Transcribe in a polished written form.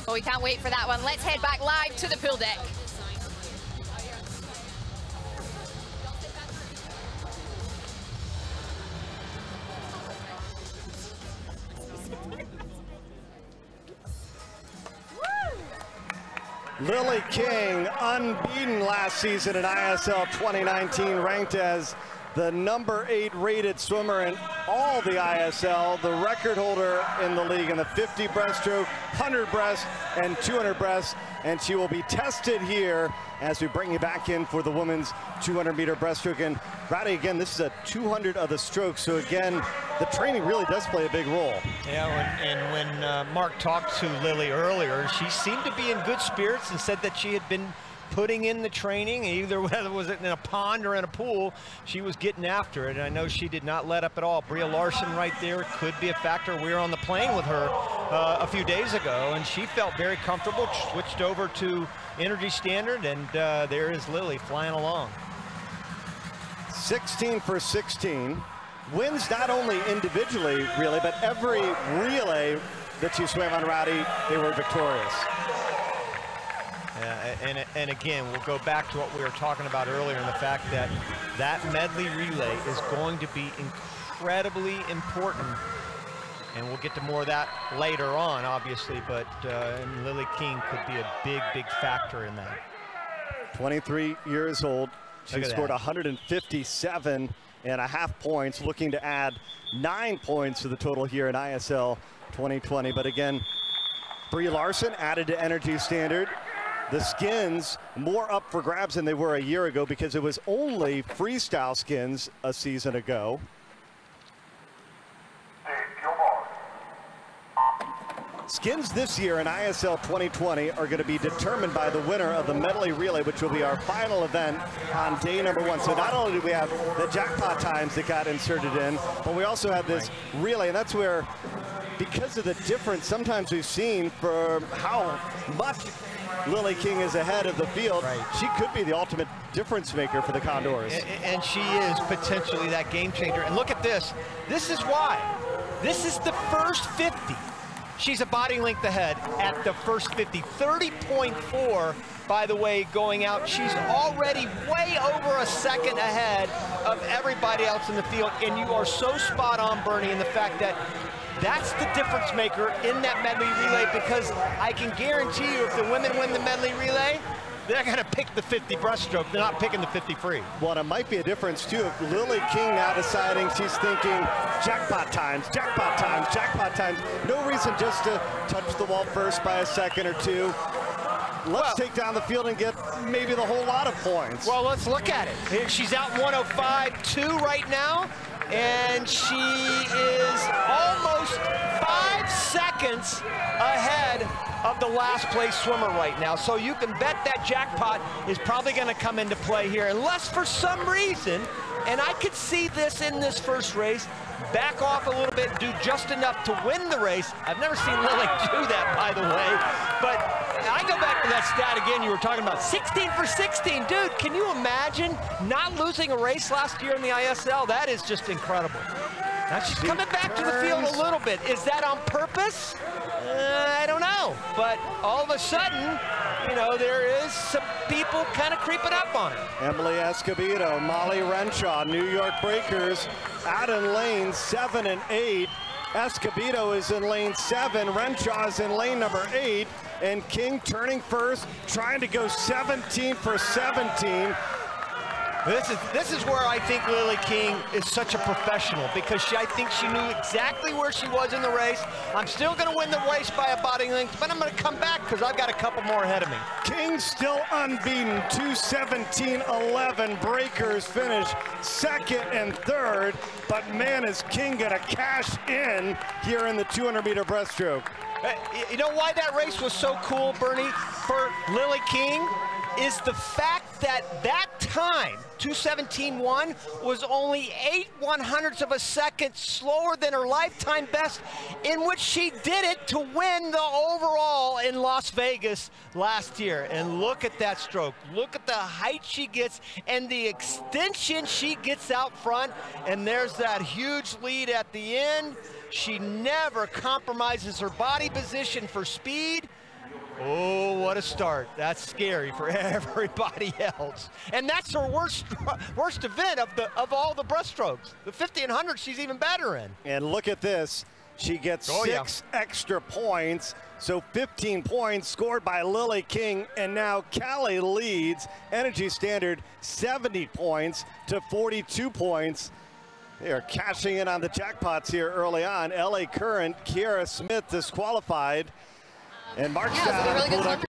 Well, we can't wait for that one. Let's head back live to the pool deck. Lilli King, unbeaten last season in ISL 2019, ranked as the #8 rated swimmer in all the ISL, the record holder in the league in the 50 breaststroke, 100 breast, and 200 breast. And she will be tested here as we bring you back in for the women's 200-meter breaststroke. And Roddy, again, this is a 200 of the stroke, so again, the training really does play a big role. Yeah, and when Mark talked to Lilli earlier, she seemed to be in good spirits and said that she had been putting in the training, either whether it was in a pond or in a pool, she was getting after it. And I know she did not let up at all. Breya Llarsen right there could be a factor. We were on the plane with her a few days ago, and she felt very comfortable, switched over to Energy Standard, and there is Lilli flying along. 16 for 16. Wins not only individually, really, but every relay that she swam on, Roddy, they were victorious. And again, we'll go back to what we were talking about earlier, and the fact that that medley relay is going to be incredibly important. And we'll get to more of that later on, obviously, but Lilli King could be a big, big factor in that. 23 years old. She scored 157.5 points, looking to add 9 points to the total here in ISL 2020. But again, Breya Llarsen added to Energy Standard. The skins more up for grabs than they were a year ago because it was only freestyle skins a season ago. Skins this year in ISL 2020 are going to be determined by the winner of the medley relay, which will be our final event on day #1. So not only do we have the jackpot times that got inserted in, but we also have this relay, and that's where, because of the difference sometimes we've seen for how much Lilli King is ahead of the field, she could be the ultimate difference maker for the Condors. And she is potentially that game changer. And look at this. This is why. This is the first 50. She's a body length ahead at the first 50. 30.4, by the way, going out. She's already way over a second ahead of everybody else in the field. And you are so spot on, Bernie, in the fact that that's the difference maker in that medley relay, because I can guarantee you if the women win the medley relay, they're going to pick the 50 breaststroke. They're not picking the 50 free. Well, it might be a difference, too, if Lilli King now deciding she's thinking jackpot times, jackpot times, jackpot times. No reason just to touch the wall first by a second or two. Let's take down the field and get maybe the whole lot of points. Well, let's look at it. Here, she's out 105.2 right now, and she is almost 5 seconds ahead of the last place swimmer right now. So you can bet that jackpot is probably going to come into play here, unless for some reason, and I could see this in this first race, back off a little bit, do just enough to win the race. I've never seen Lilli do that, by the way, but I go back to that stat again you were talking about, 16 for 16. Dude, can you imagine not losing a race last year in the ISL? That is just incredible. Now she's coming back to the field a little bit. Is that on purpose? I don't know, but all of a sudden, you know, there is some people kind of creeping up on her. Emili Eskobedo, Molly Renshaw, New York Breakers out in lane 7 and 8. Escobedo is in lane 7, Renshaw is in lane #8, and King turning first, trying to go 17 for 17. This is where I think Lilli King is such a professional, because I think she knew exactly where she was in the race. I'm still going to win the race by a body length, but I'm going to come back because I've got a couple more ahead of me. King still unbeaten, 2:17.11. Breakers finish second and third, but man, is King going to cash in here in the 200-meter breaststroke. You know why that race was so cool, Bernie, for Lilli King? Is the fact that that time, 2:17.1, was only 8/100ths of a second slower than her lifetime best, in which she did it to win the overall in Las Vegas last year. And look at that stroke. Look at the height she gets and the extension she gets out front. And there's that huge lead at the end. She never compromises her body position for speed. Oh, what a start. That's scary for everybody else. And that's her worst event of all the breaststrokes. The 50 and 100 she's even better in. And look at this. She gets 6 extra points. So 15 points scored by Lilli King, and now Callie leads Energy Standard 70 points to 42 points. They are cashing in on the jackpots here early on. LA Current, Kьерra Smit disqualified. And Mark's down.